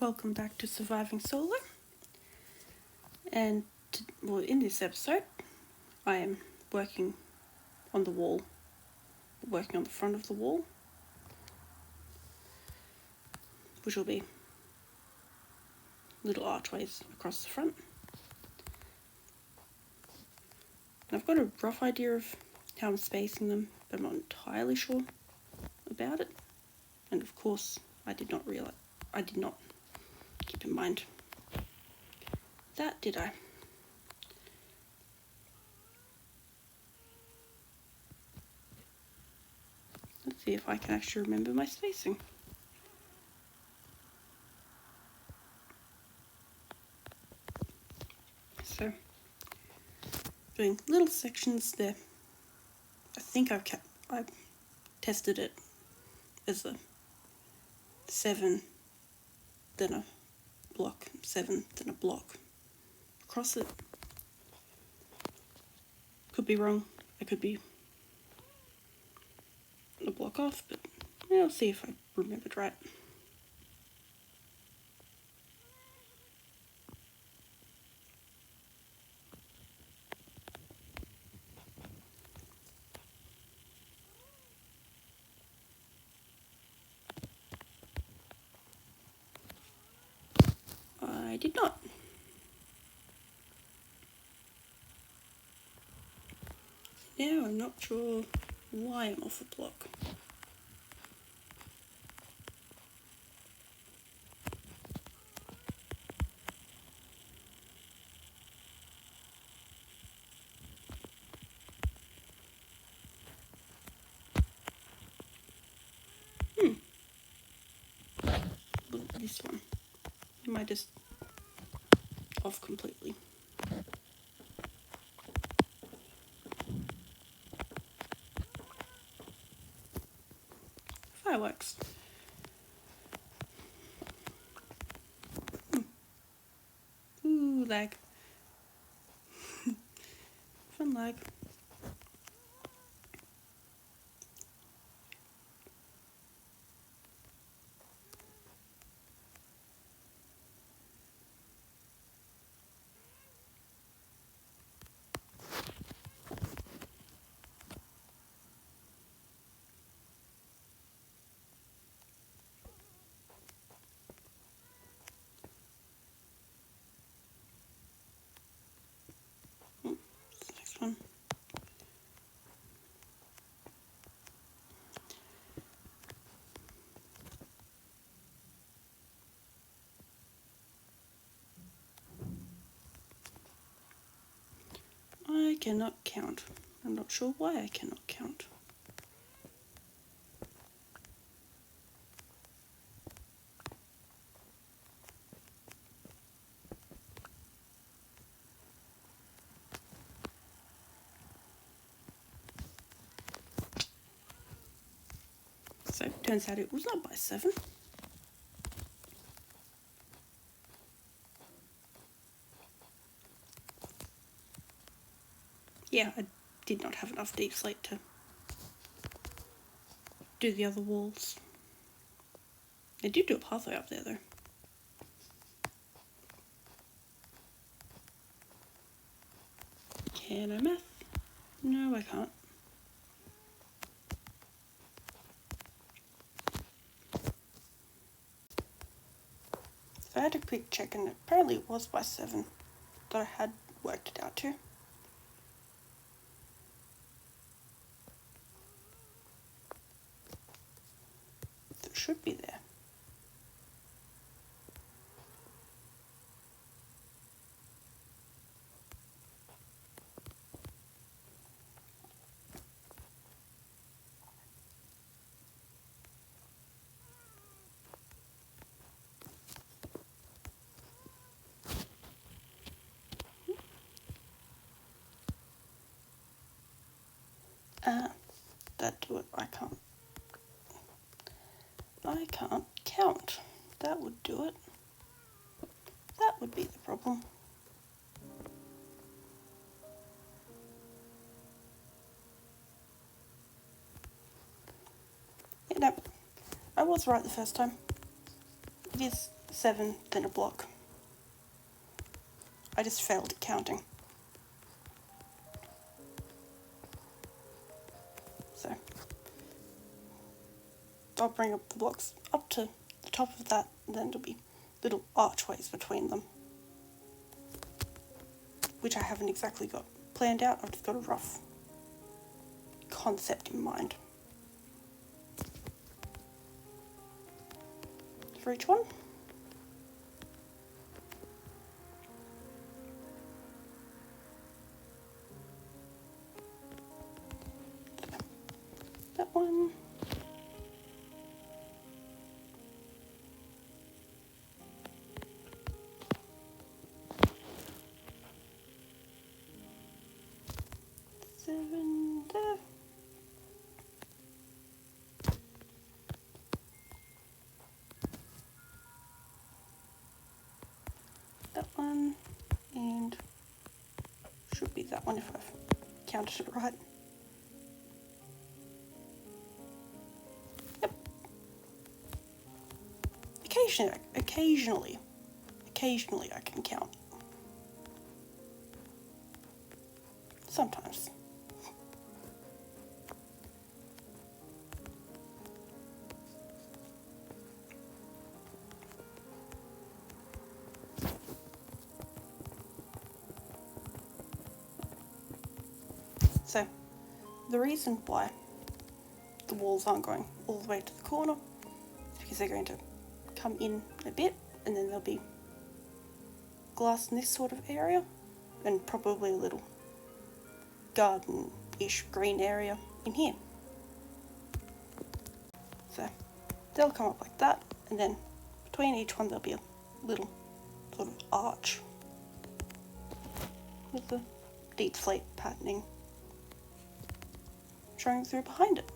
Welcome back to Surviving Solo. And in this episode, I am working on the wall, working on the front of the wall, which will be little archways across the front. And I've got a rough idea of how I'm spacing them, but I'm not entirely sure about it. And of course, I did not keep in mind that, did I? Let's see if I can actually remember my spacing. So, doing little sections there. I think I've tested it as a 7, then a block, 7, then a block across it. Could be wrong. I could be a block off, but I'll see if I remembered right. I did not. Now I'm not sure why I'm off a block. This one. Am I just off completely? Fireworks. Ooh, lag. Fun lag. Next one. I cannot count. I'm not sure why I cannot count. So it turns out it was not by 7. Yeah, I did not have enough deep slate to do the other walls. I did do a pathway up there though. Can I math? No, I can't. So I had a quick check and apparently it was by 7 that I had worked it out to. It should be there. That do it. I can't count. That would do it. That would be the problem. Yeah, no, I was right the first time. It is 7 than a block. I just failed at counting. So I'll bring up the blocks up to the top of that, and then there'll be little archways between them, which I haven't exactly got planned out. I've just got a rough concept in mind for each one. That one. Seven there. That one, and should be that one if I've counted it right. Yep. Occasionally I can count. Sometimes. So, the reason why the walls aren't going all the way to the corner is because they're going to come in a bit, and then there'll be glass in this sort of area, and probably a little garden-ish green area in here. So they'll come up like that, and then between each one there'll be a little sort of arch with the deep slate patterning showing through behind it.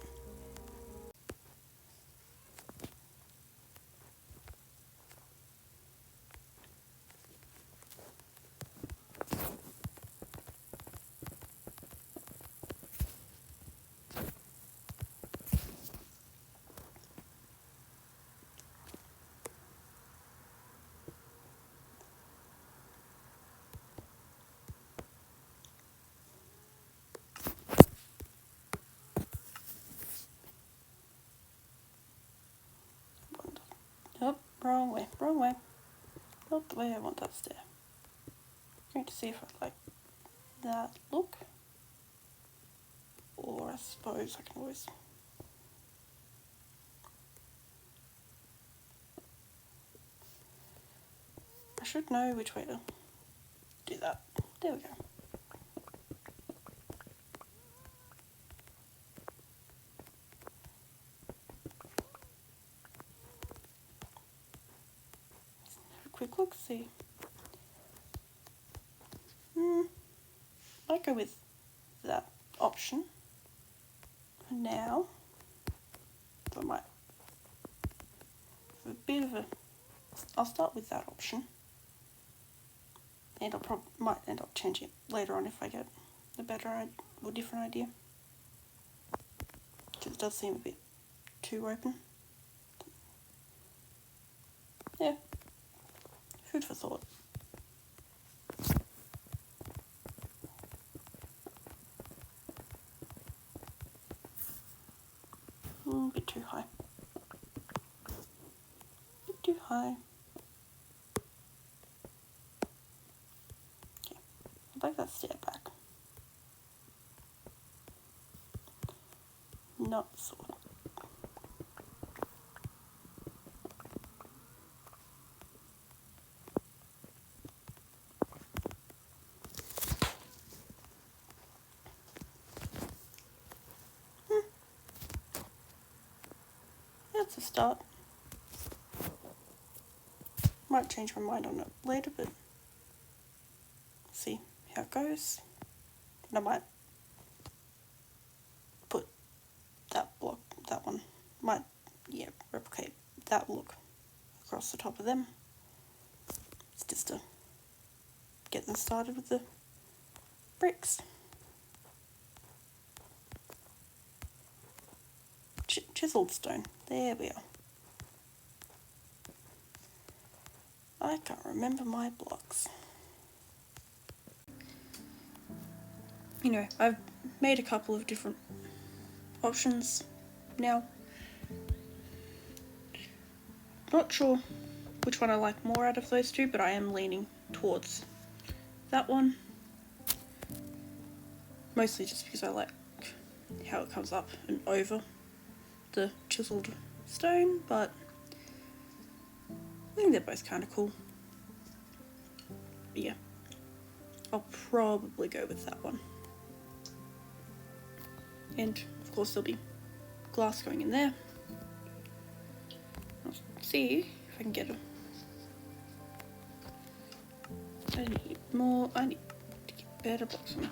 Oh, wrong way. Not the way I want that stair. I'm going to see if I like that look, or I suppose I can always I should know which way to do that. There we go. Have a quick look, see. I'll go with that option for now. So I might have a bit of a. I'll start with that option, and might end up changing it later on if I get a better or different idea. Because it does seem a bit too open. Yeah, food for thought. A bit too high. Bit too high. Okay, I'd like that stair back. Not the sword. That's a start. Might change my mind on it later, but see how it goes. And I might put that one, might, replicate that look across the top of them. It's just to get them started with the bricks. Chiseled stone, there we are. I can't remember my blocks. Anyway, I've made a couple of different options now. Not sure which one I like more out of those two, but I am leaning towards that one. Mostly just because I like how it comes up and over the chiseled stone, but I think they're both kind of cool. But yeah, I'll probably go with that one. And of course there'll be glass going in there. I'll see if I can get a... I need more, I need to get better blocks on.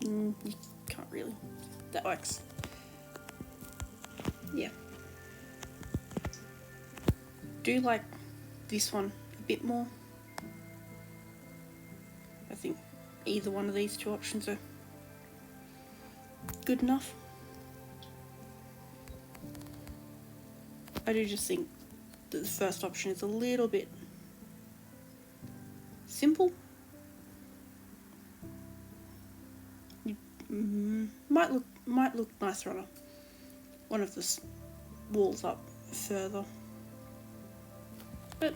You can't really. That works. Yeah. Do like this one a bit more. I think either one of these two options are good enough. I do just think that the first option is a little bit simple. Might look nicer on one of the walls up further, but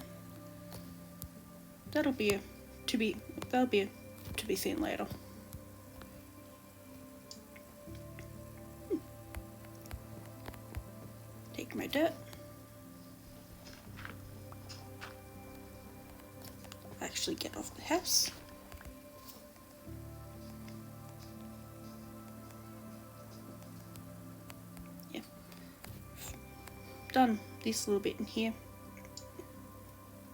that'll be to be seen later. Take my dirt. Actually get off the house. Yeah. Done this little bit in here.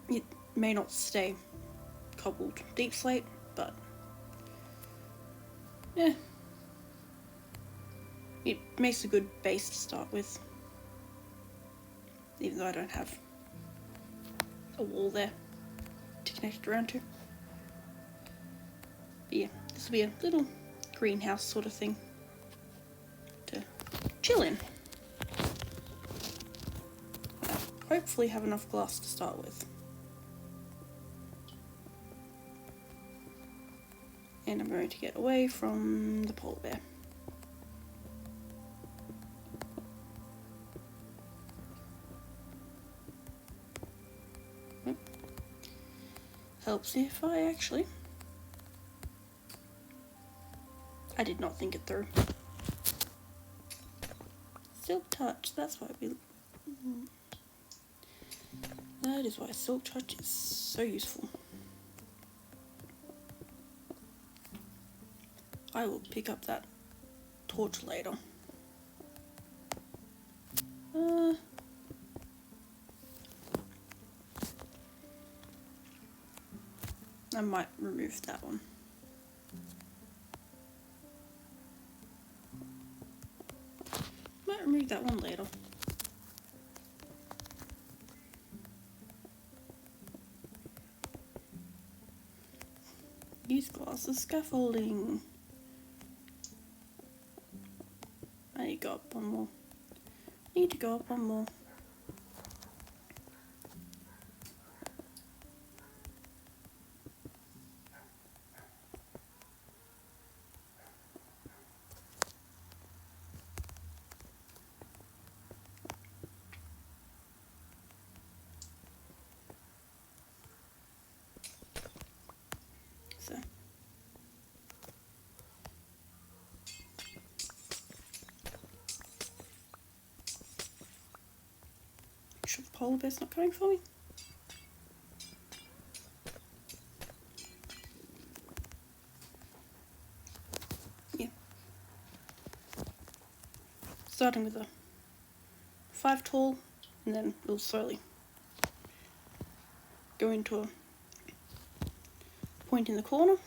It may not stay cobbled deep slate, but yeah, it makes a good base to start with, even though I don't have a wall there to connect it around to. But yeah, this will be a little greenhouse sort of thing to chill in. Hopefully have enough glass to start with. And I'm going to get away from the polar bear. Helps if I actually... I did not think it through. Silk touch, that's why we... That is why silk touch is so useful. I will pick up that torch later. I might remove that one. Might remove that one later. Use glass as scaffolding. I need to go up one more. Need to go up one more. So. Make sure the polar bear's not coming for me. Yeah. Starting with a 5 tall, and then we'll slowly go into a point in the corner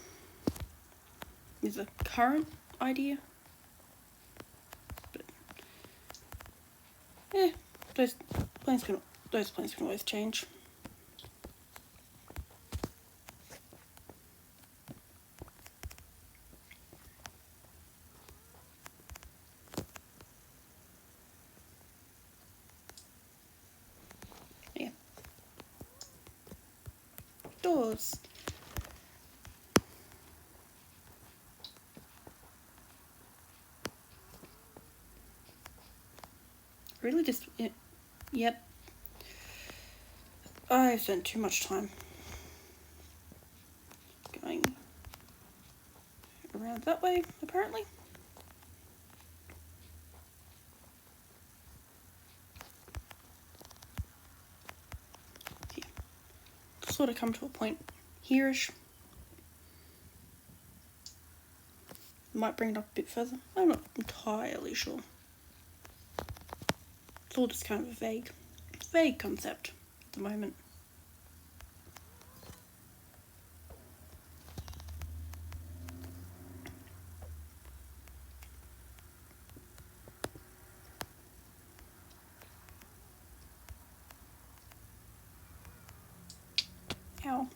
is the current idea. But yeah, those plans can always change. course. Really just, yep. I spent too much time going around that way, apparently. Yeah. Sort of come to a point here-ish. Might bring it up a bit further. I'm not entirely sure. It's all just kind of a vague concept at the moment. Ow.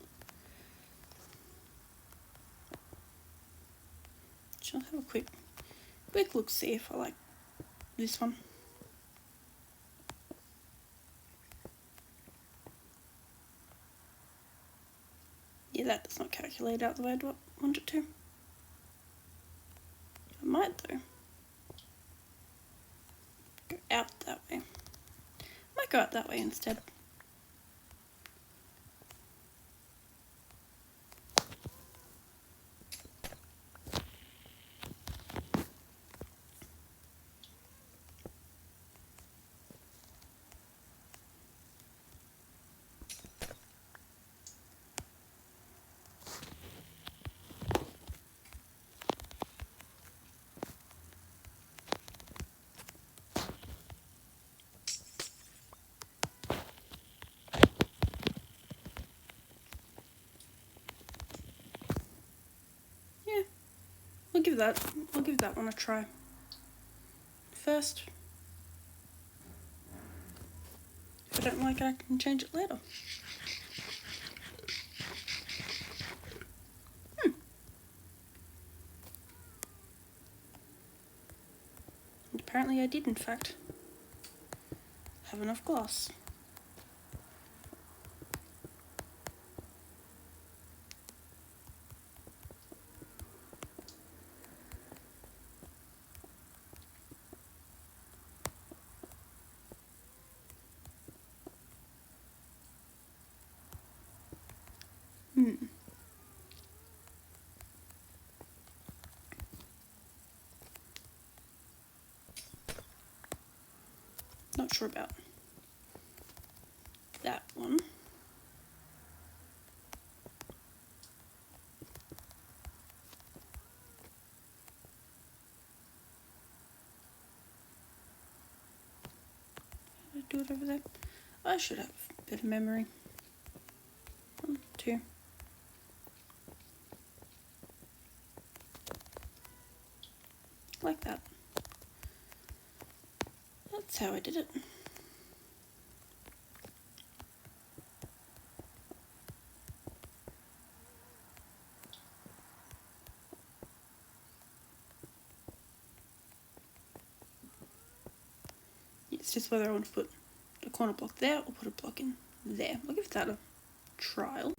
Just have a quick look, see if I like this one. Yeah, that does not calculate out the way I want it to. I might though. Go out that way. Might go out that way instead. Yeah, we'll give that one a try. First, if I don't like it, I can change it later. And apparently I did, in fact, have enough glass. Not sure about that one. Did I do it over there? I should have a bit of memory. 1, 2. Like that. That's how I did it. It's just whether I want to put a corner block there or put a block in there. I'll give that a trial.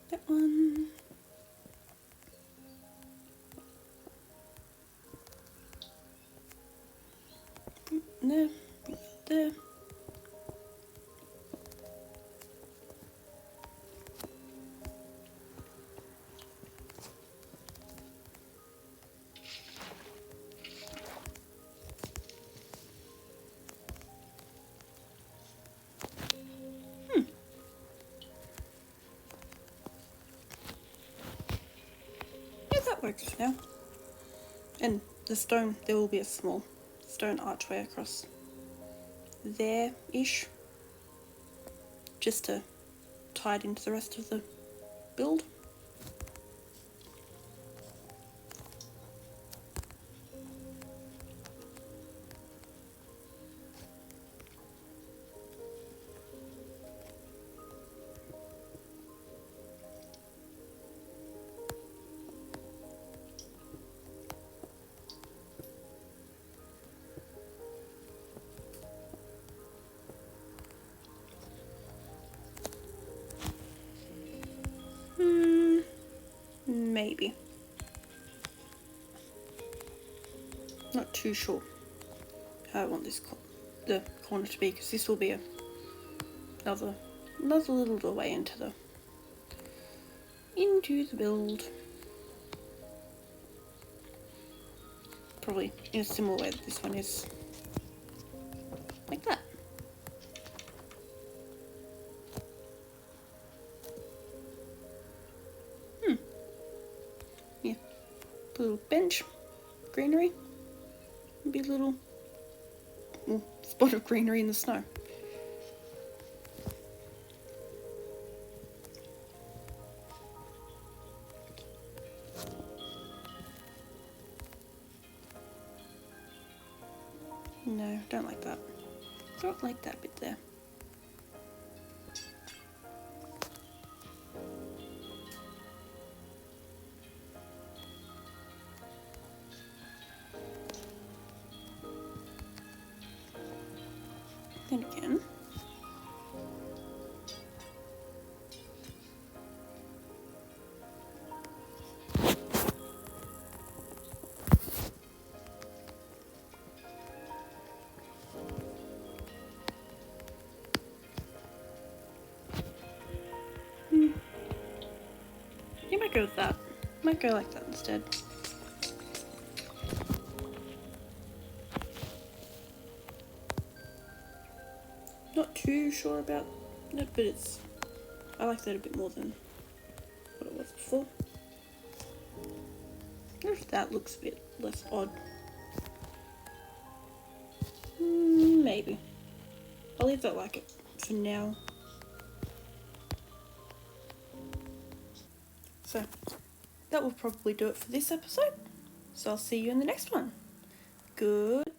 That one. There. There. Yeah, that works now. And the stone, there will be a small stone archway across there-ish, just to tie it into the rest of the build. Not too sure how I want the corner to be, because this will be another little doorway into the build. Probably in a similar way that this one is. Like that. Yeah. Little bench, greenery. Maybe a little spot of greenery in the snow. No, don't like that. Don't like that bit there. Then again, you might go with that. Might go like that instead. Not too sure about it, but I like that a bit more than what it was before. I wonder if that looks a bit less odd. Maybe. I'll leave that like it for now. So that will probably do it for this episode. So I'll see you in the next one. Good